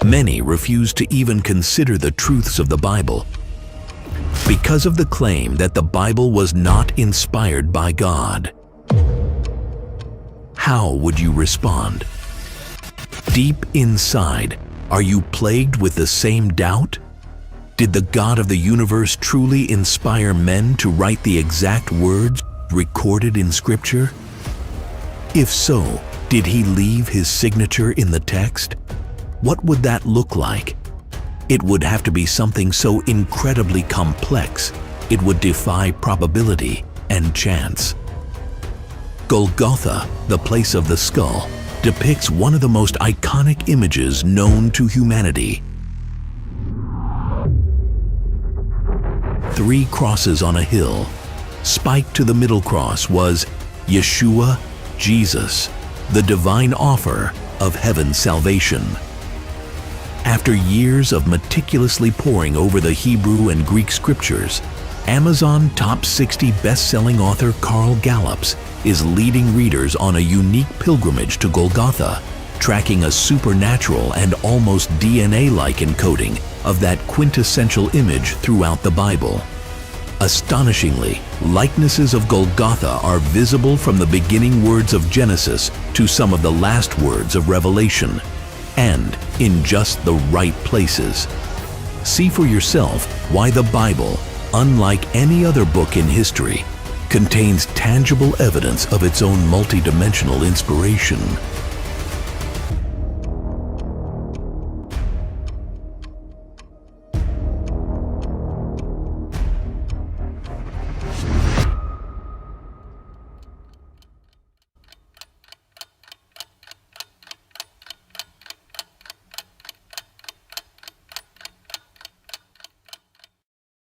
Many refuse to even consider the truths of the Bible because of the claim that the Bible was not inspired by God. How would you respond? Deep inside, are you plagued with the same doubt? Did the God of the universe truly inspire men to write the exact words recorded in Scripture? If so, did he leave his signature in the text? What would that look like? It would have to be something so incredibly complex, it would defy probability and chance. Golgotha, the place of the skull, depicts one of the most iconic images known to humanity. 3 crosses on a hill. Spiked to the middle cross was Yeshua, Jesus, the divine offer of heaven's salvation. After years of meticulously poring over the Hebrew and Greek scriptures, Amazon top 60 best-selling author Carl Gallups is leading readers on a unique pilgrimage to Golgotha, tracking a supernatural and almost DNA-like encoding of that quintessential image throughout the Bible. Astonishingly, likenesses of Golgotha are visible from the beginning words of Genesis to some of the last words of Revelation, and in just the right places. See for yourself why the Bible, unlike any other book in history, contains tangible evidence of its own multidimensional inspiration.